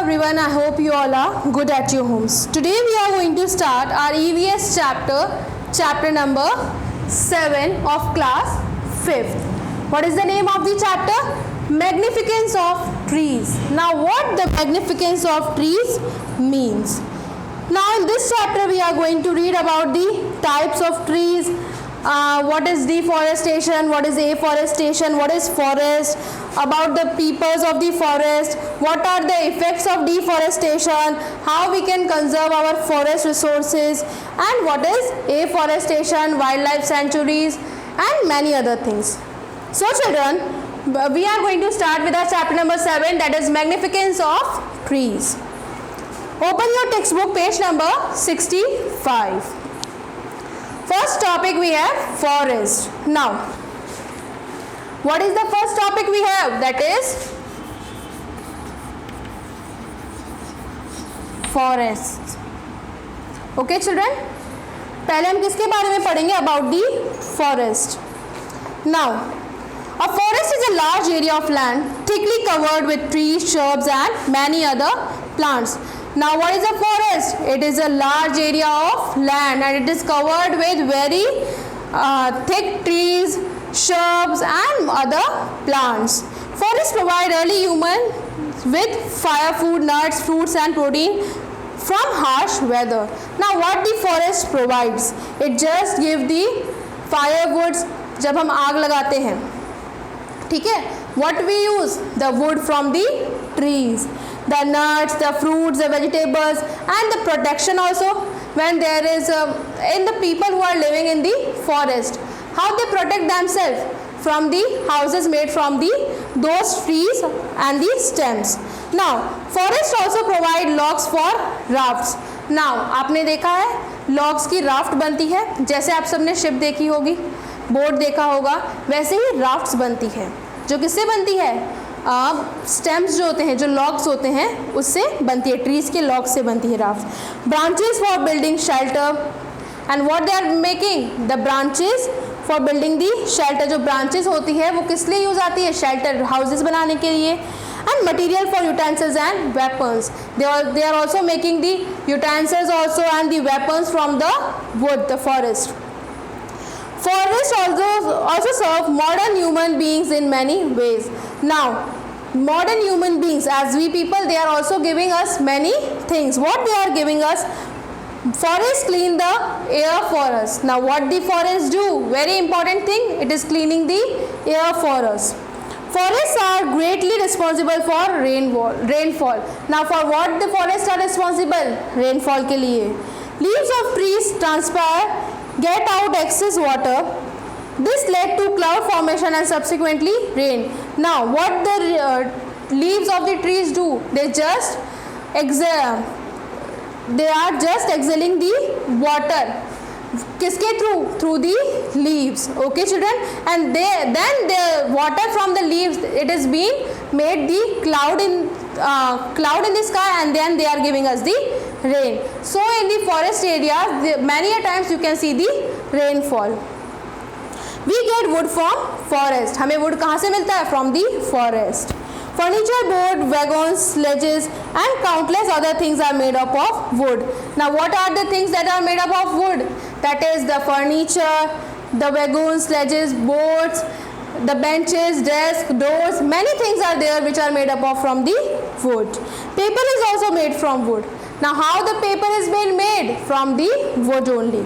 everyone, I hope you all are good at your homes. Today we are going to start our EVS chapter number 7 of class 5th. What is the name of the chapter? Magnificence of trees. Now what the magnificence of trees means? Now in this chapter we are going to read about the types of trees, what is deforestation, what is afforestation, what is forest, about the peoples of the forest, what are the effects of deforestation, how we can conserve our forest resources, and what is afforestation, wildlife sanctuaries, and many other things. So children, we are going to start with our chapter number 7, that is magnificence of trees. Open your textbook, page number 65. First topic we have forest. Now, what is the first topic we have? That is forest. Okay children, पहले हम किसके बारे में पढ़ेंगे? About the forest. Now, a forest is a large area of land thickly covered with trees, shrubs and many other plants. Now what is a forest? It is a large area of land and it is covered with very thick trees, shrubs and other plants. Forests provide early humans with firewood, nuts, fruits and protein from harsh weather. Now what the forest provides? It just gives the firewoods जब हम आग लगाते हैं, ठीक है? What we use? The wood from the trees, the nuts, the fruits, the vegetables, and the protection also when there is in the people who are living in the forest, how they protect themselves from the houses made from those trees and the stems. Now forest also provide logs for rafts. Now आपने देखा है logs की raft बनती है, जैसे आप सबने ship देखी होगी, बोट देखा होगा, वैसे ही राफ्ट्स बनती है, जो किससे बनती है? स्टेम्स जो होते हैं, जो लॉग्स होते हैं, उससे बनती है, ट्रीज के लॉग से बनती है raft. Branches for building shelter and what they are making? The branches for building the shelter. जो ब्रांचेस होती है वो किस लिए यूज आती है? शेल्टर हाउसेज बनाने के लिए. And material for utensils and weapons. They are also making the utensils also and the weapons from the wood, the forest. Forests also serve modern human beings in many ways. Now, modern human beings, as we people, they are also giving us many things. What they are giving us? Forests clean the air for us. Now, what the forests do? Very important thing. It is cleaning the air for us. Forests are greatly responsible for rainfall. Now, for what the forests are responsible? Rainfall के लिए. Leaves of trees transpire, get out excess water. This led to cloud formation and subsequently rain. Now what the leaves of the trees do? They are just exhaling the water. किसके through the leaves. Okay children, and then the water from the leaves, it is being made the cloud in the sky, and then they are giving us the rain. So in the forest areas, many a times you can see the rainfall. We get wood from forest. हमें wood कहाँ से मिलता है? From the forest. Furniture, board, wagons, sledges and countless other things are made up of wood. Now what are the things that are made up of wood? That is the furniture, the wagons, sledges, boards, the benches, desks, doors, many things are there which are made up of from the wood. Paper is also made from wood. Now how the paper is being made? From the wood only.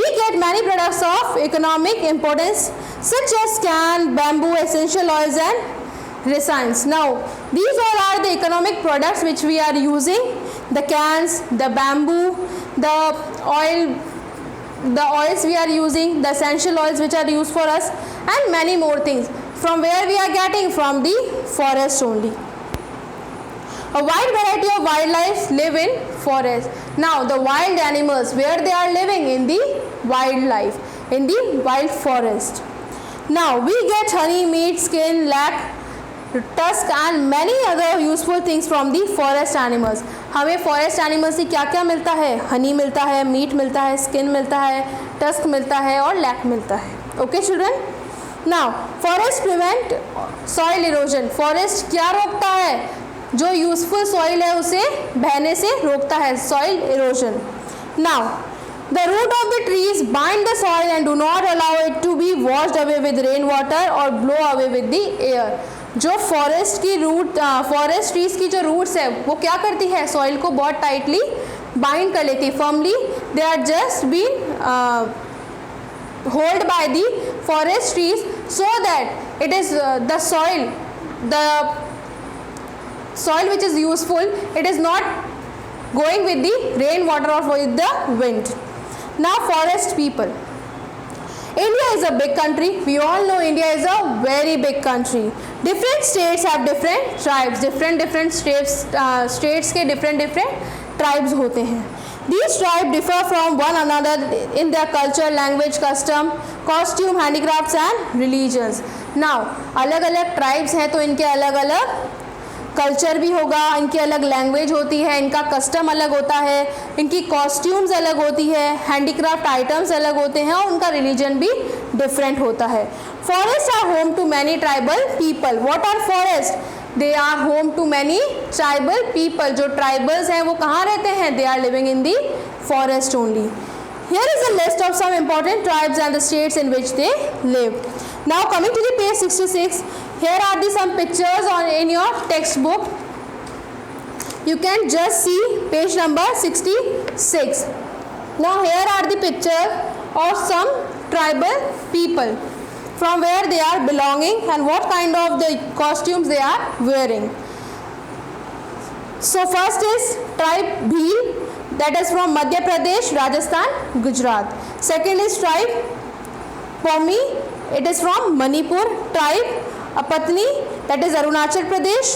We get many products of economic importance such as can, bamboo, essential oils and resins. Now these all are the economic products which we are using. The cans, the bamboo, the oils we are using, the essential oils which are used for us, and many more things. From where we are getting? From the forest only. A wide variety of wildlife live in forest. Now the wild animals, where they are living? In the wildlife, in the wild forest. Now we get honey, meat, skin, lac, tusk and many other useful things from the forest animals. हमें forest animals से क्या क्या मिलता है? honey मिलता है, meat मिलता है, skin मिलता है, tusk मिलता है और lac मिलता है. Okay children? Now forest prevent soil erosion. Forest क्या रोकता है? जो यूजफुल सॉइल है उसे बहने से रोकता है, soil erosion. Now the root of the trees bind the soil and do not allow it to be washed away with rain water और blow away with the air. जो फॉरेस्ट की root forest trees की जो roots है वो क्या करती है, सॉइल को बहुत टाइटली बाइंड कर लेती है, firmly they are just been hold by the forest trees so that it is the soil which is useful, it is not going with the rain water or with the wind. Now forest people. India is a big country. We all know India is a very big country. Different states have different tribes. Different states के different tribes होते हैं. These tribes differ from one another in their culture, language, custom, costume, handicrafts and religions. Now अलग अलग tribes हैं तो इनके अलग अलग कल्चर भी होगा, इनकी अलग लैंग्वेज होती है, इनका कस्टम अलग होता है, इनकी कॉस्ट्यूम्स अलग होती है, हैंडीक्राफ्ट आइटम्स अलग होते हैं और उनका रिलीजन भी डिफरेंट होता है। Forest are home to many tribal people. What are forest? They are home to many tribal people. जो ट्राइबल्स हैं वो कहाँ रहते हैं? They are living in the forest only. Here is a list of some important tribes and the states in which they live. Now coming to the page 66, here are the some pictures in your textbook. You can just see page number 66. Now here are the pictures of some tribal people, from where they are belonging and what kind of the costumes they are wearing. So first is tribe Bhil, that is from Madhya Pradesh, Rajasthan, Gujarat. Second is tribe Paumi, it is from Manipur. Tribe Apatni, that is Arunachal Pradesh.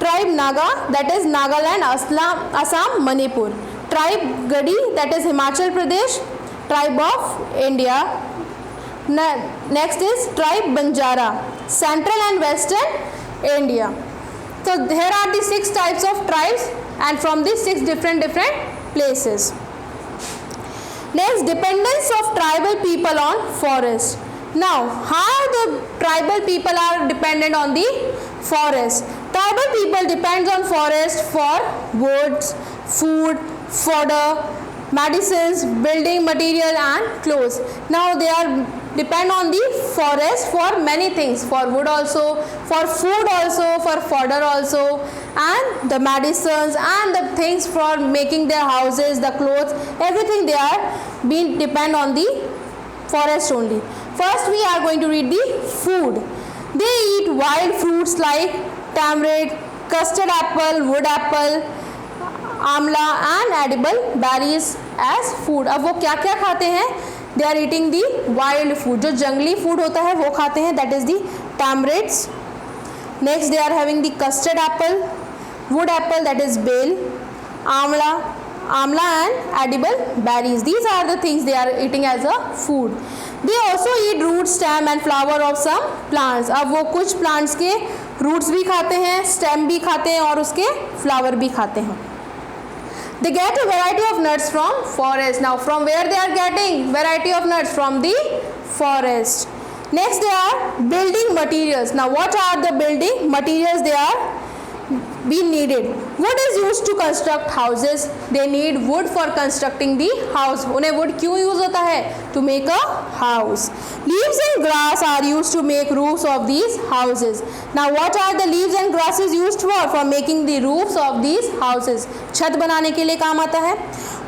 Tribe Naga, that is Nagaland, Assam, Manipur. Tribe Gadi, that is Himachal Pradesh. Tribe of India. Next is tribe Banjara, Central and Western India. So here are the 6 types of tribes and from these 6 different places. Next, dependence of tribal people on forest. Now, how the tribal people are dependent on the forest? Tribal people depends on forest for woods, food, fodder, medicines, building material and clothes. Now they are depend on the forest for many things, for wood also, for food also, for fodder also, and the medicines and the things for making their houses, the clothes, everything they are being depend on the forest only. First we are going to read the food. They eat wild fruits like tamarind, custard apple, wood apple, Amla and edible berries as food. अब वो क्या क्या खाते हैं? They are eating the wild food. जो जंगली food होता है वो खाते हैं, that is the tamarinds. Next they are having the custard apple, wood apple, that is bale, amla and edible berries. These are the things they are eating as a food. They also eat root, stem and flower of some plants. अब वो कुछ plants के roots भी खाते हैं, stem भी खाते हैं और उसके flower भी खाते हैं. They get a variety of nuts from forest. Now from where they are getting variety of nuts? From the forest. Next they are building materials. Now what are the building materials they are being needed? Wood is used to construct houses. They need wood for constructing the house. उन्हें wood क्यों use होता है? To make a house. Leaves and grass are used to make roofs of these houses. Now what are the leaves and grasses used for? For making the roofs of these houses. छत बनाने के लिए काम आता है.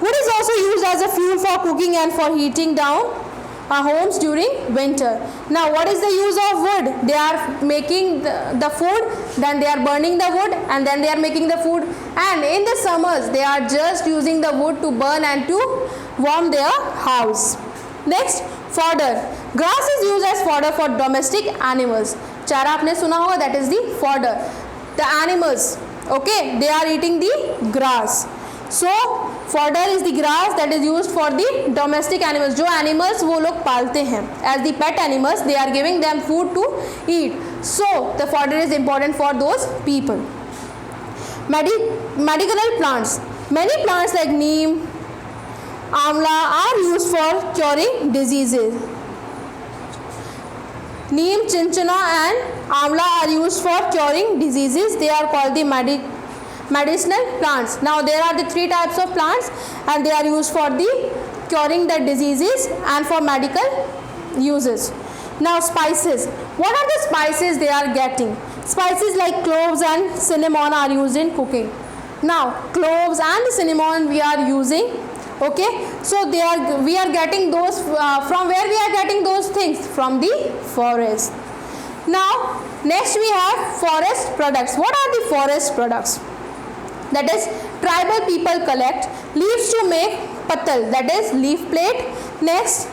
Wood is also used as a fuel for cooking and for heating down homes during winter. Now what is the use of wood? They are making the food, then they are burning the wood and then they are making the food, and in the summers they are just using the wood to burn and to warm their house. Next, fodder. Grass is used as fodder for domestic animals. चारा आपने सुना होगा, that is the fodder. The animals, okay, they are eating the grass. So fodder is the grass that is used for the domestic animals. जो animals वो लोग पालते हैं as the pet animals, they are giving them food to eat. So the fodder is important for those people. Medicinal plants. Many plants like neem, amla are used for curing diseases. Neem, chinchana and amla are used for curing diseases. They are called the medicinal plants. Now there are the three types of plants and they are used for the curing the diseases and for medical uses. Now spices. What are the spices they are getting? Spices like cloves and cinnamon are used in cooking. Now cloves and cinnamon we are using, okay, so we are getting those from where we are getting those things? From the forest. Now next we have forest products. What are the forest products? That is, tribal people collect leaves to make patal, that is leaf plate. Next,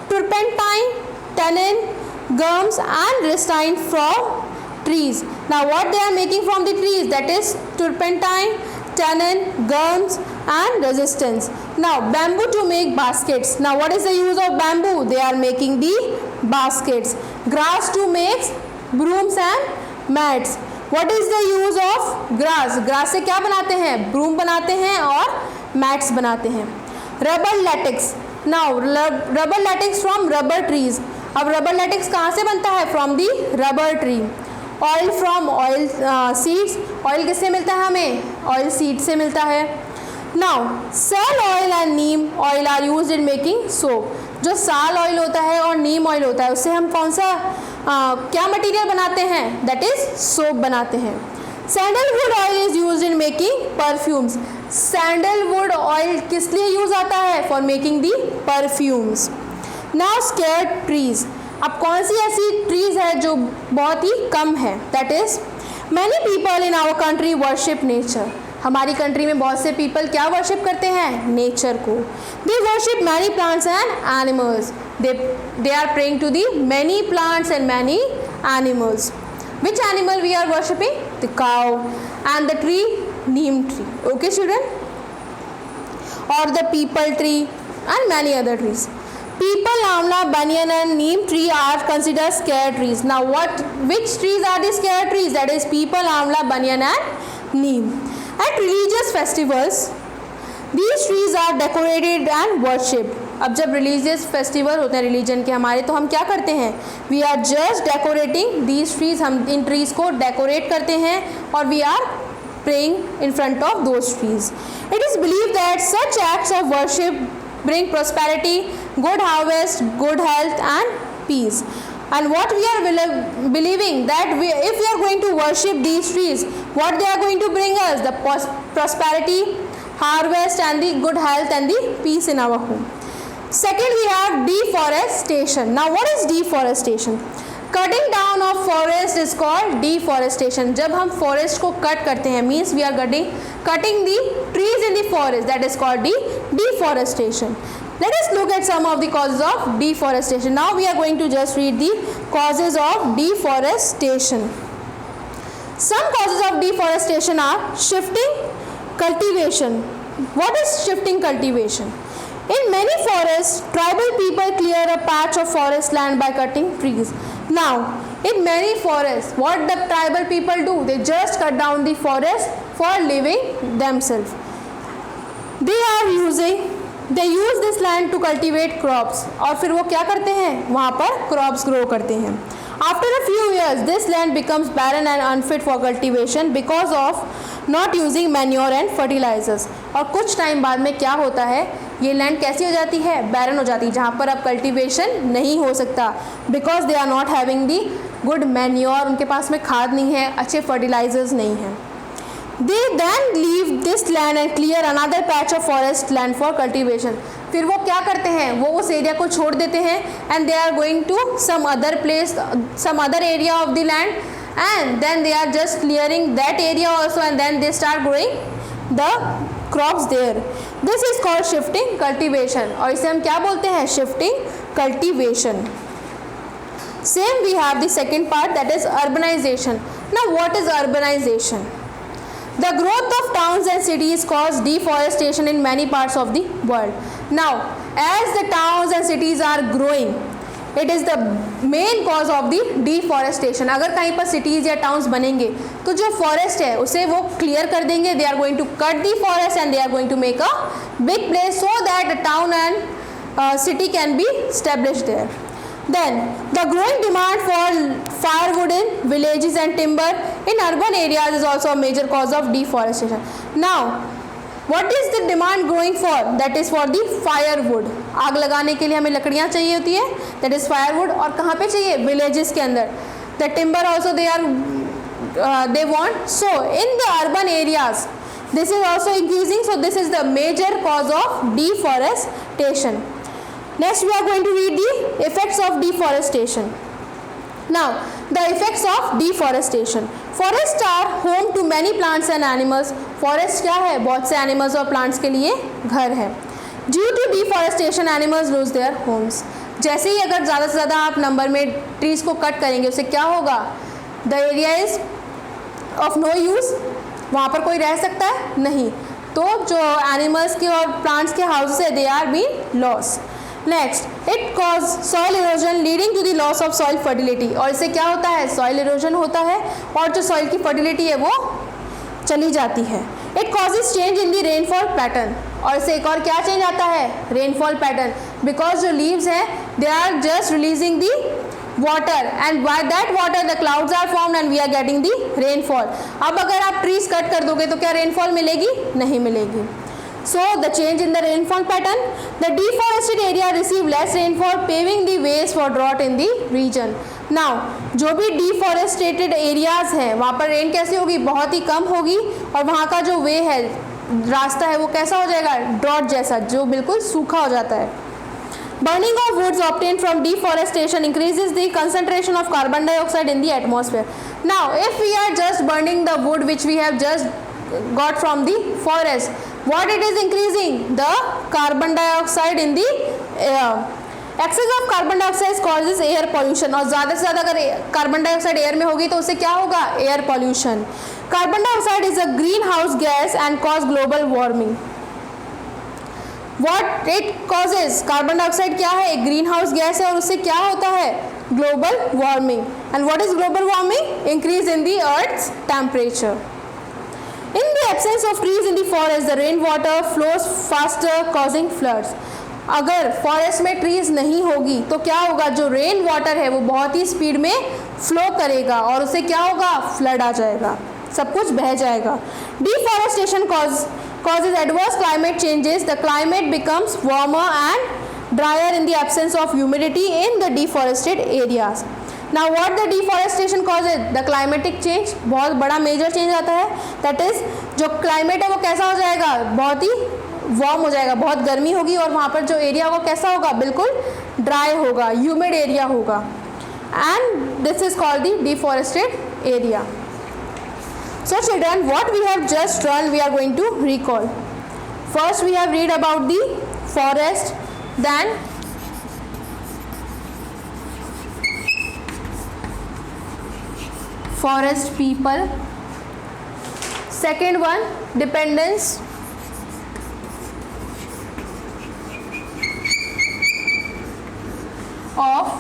turpentine, tannin, gums and resistine from trees. Now what they are making from the trees? That is turpentine, tannin, gums and resistance. Now bamboo to make baskets. Now what is the use of bamboo? They are making the baskets. Grass to make brooms and mats. What is the use of grass? Grass से क्या बनाते हैं? Broom बनाते हैं और mats बनाते हैं. Rubber latex. Now rubber latex from rubber trees. अब रबर लैटेक्स कहाँ से बनता है? From the rubber tree. Oil from oil seeds. Oil किससे मिलता है हमें? ऑयल सीड से मिलता है. Now sal oil and neem oil are used in making soap. जो साल ऑयल होता है और नीम ऑयल होता है उससे हम कौन सा क्या मटेरियल बनाते हैं? दैट इज सोप बनाते हैं. Sandalwood oil is used in making perfumes. Sandalwood oil किस लिए यूज आता है? For making the perfumes. Now scared trees. अब कौन सी ऐसी ट्रीज है जो बहुत ही कम है? That is many people in our country worship nature. हमारी कंट्री में बहुत से पीपल क्या वर्शिप करते हैं? नेचर को. They worship many plants and animals. they are praying to the many plants and many animals. Which animal we are worshipping? The cow and the tree, neem tree. Okay children? Or the peepal tree and many other trees. Peepal, amla, banyan and neem tree are considered sacred trees. Now which trees are the sacred trees? That is peepal, amla, banyan and neem. At religious festivals, these trees are decorated and worshipped. अब जब religious festival होते हैं religion के हमारे, तो हम क्या करते हैं? We are just decorating these trees. हम इन ट्रीज को डेकोरेट करते हैं और we are praying in front of those trees. It is believe that such acts of worship bring prosperity, good harvest, good health and peace. And what we are believing that if we are going to worship these trees, what they are going to bring us? The prosperity, harvest and the good health and the peace in our home. Second, we have deforestation. Now what is deforestation? Cutting down of forest is called deforestation. जब हम forest को cut करते हैं means we are cutting the trees in the forest, that is called deforestation. Let us look at some of the causes of deforestation. Now we are going to just read the causes of deforestation. Some causes of deforestation are shifting cultivation. What is shifting cultivation? In many forests, tribal people clear a patch of forest land by cutting trees. Now, in many forests, what the tribal people do? They just cut down the forest for living themselves. They use this land to cultivate crops. और फिर वो क्या करते हैं? वहाँ पर crops grow करते हैं. After a few years, this land becomes barren and unfit for cultivation because of not using manure and fertilizers. और कुछ टाइम बाद में क्या होता है? ये लैंड कैसी हो जाती है? बैरन हो जाती है, जहाँ पर अब कल्टीवेशन नहीं हो सकता. Because they are not having the good manure. उनके पास में खाद नहीं है, अच्छे फर्टिलाइजर्स नहीं हैं. They then leave this land and clear another patch of forest land for cultivation. फिर वो क्या करते हैं? वो उस एरिया को छोड़ देते हैं and they are going to some other place, some other area of the land, and then they are just clearing that area also and then they start growing the crops there. This is called shifting cultivation और इसे हम क्या बोलते हैं? shifting cultivation. Same we have the second part, that is urbanization. Now what is urbanization? The growth of towns and cities cause deforestation in many parts of the world. Now as the towns and cities are growing, it is the main cause of the deforestation. अगर कहीं पर cities या towns बनेंगे तो जो forest है उसे वो क्लियर कर देंगे. They are going to cut the forest and they are going to make a big place so that the town and city can be established there. Then the growing demand for firewood in villages and timber in urban areas is also a major cause of deforestation. Now what is the demand growing for? That is for the firewood. आग लगाने के लिए हमें लकड़ियाँ चाहिए होती है, that is firewood. और कहाँ पे चाहिए? Villages के अंदर. The timber also they want. So in the urban areas this is also increasing. So this is the major cause of deforestation. Next we are going to read the effects of deforestation. Now the effects of deforestation. Forests are home to many plants and animals. Forest क्या है? बहुत से animals और plants के लिए घर है. Due to deforestation, animals lose their homes. जैसे ही अगर ज़्यादा से ज़्यादा आप नंबर में ट्रीज़ को कट करेंगे उससे क्या होगा? The area is of no use. वहाँ पर कोई रह सकता है? नहीं. तो जो एनिमल्स के और प्लांट्स के हाउसेस है, they are been loss. Next, it cause soil erosion leading to the loss of soil fertility. और इससे क्या होता है? सॉइल इरोजन होता है और जो सॉइल की फर्टिलिटी है वो चली जाती है. It causes change in the rainfall pattern. और इससे एक और क्या चेंज आता है? Rainfall pattern. बिकॉज जो लीव्स हैं they are just releasing the water and by that water the clouds are formed and we are getting the rainfall. अब अगर आप ट्रीज कट कर दोगे तो क्या रेनफॉल मिलेगी? नहीं मिलेगी. So the change in the rainfall pattern, the deforested area receive less rainfall, paving the ways for drought in the region. Now जो भी deforested areas हैं वहाँ पर रेन कैसी होगी? बहुत ही कम होगी और वहाँ का जो वे है, रास्ता है, वो कैसा हो जाएगा? ड्रॉट जैसा, जो बिल्कुल सूखा हो जाता है. Burning of woods obtained from deforestation increases the concentration of carbon dioxide in the atmosphere. Now if we are just burning the wood which we have just got from the forest, what it is increasing? The carbon dioxide in the air. Excess of carbon dioxide causes air pollution. और ज़्यादा से ज़्यादा अगर carbon dioxide air में होगी तो उससे क्या होगा? Air pollution. Carbon dioxide is a green house gas and cause global warming. What it causes? Carbon dioxide क्या है? एक ग्रीन हाउस गैस है और उससे क्या होता है? Global warming. And what is global warming? Increase in the earth's temperature. In the absence of trees in the forest, the rainwater flows faster, causing floods. अगर फॉरेस्ट में ट्रीज नहीं होगी तो क्या होगा? जो रेन वाटर है वो बहुत ही स्पीड में फ्लो करेगा और उससे क्या होगा? फ्लड आ जाएगा, सब कुछ बह जाएगा. Deforestation causes adverse climate changes. The climate becomes warmer and drier in the absence of humidity in the deforested areas. Now what the deforestation causes? The climatic change. बहुत बड़ा मेजर चेंज आता है. That is जो climate है वो कैसा हो जाएगा? बहुत ही वार्म हो जाएगा, बहुत गर्मी होगी और वहाँ पर जो एरिया होगा कैसा होगा? बिल्कुल ड्राई होगा, ह्यूमिड एरिया होगा. And this is called the deforested area. So children, what we have just learned we are going to recall. First we have read about the forest, then forest people. Second one, dependence of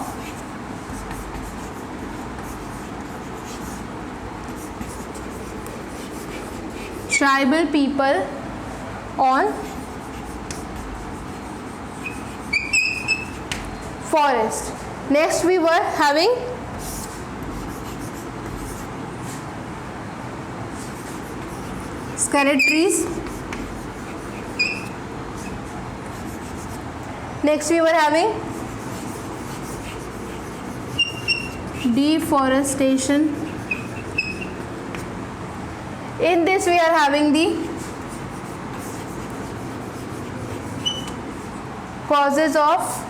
tribal people on forest. Next we were having scarred trees. Next we were having deforestation. In this we are having the causes of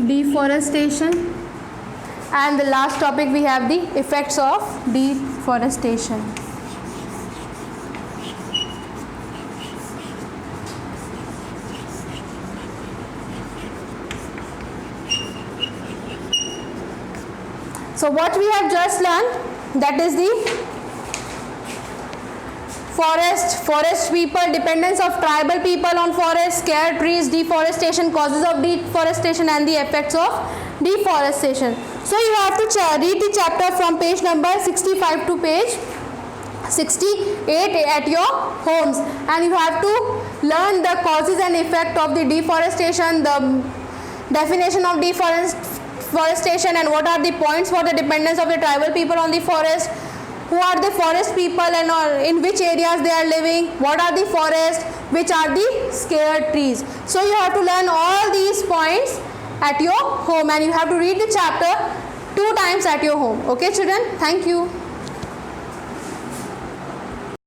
deforestation, and the last topic we have the effects of deforestation. So what we have just learned, that is the forest people, dependence of tribal people on forest, scarred trees, deforestation, causes of deforestation and the effects of deforestation. So you have to read the chapter from page number 65 to page 68 at your homes, and you have to learn the causes and effect of the deforestation, the definition of deforestation and what are the points for the dependence of the tribal people on the forest, who are the forest people and in which areas they are living, what are the forests, which are the scared trees. So you have to learn all these points at your home and you have to read the chapter 2 times at your home. Okay children, thank you.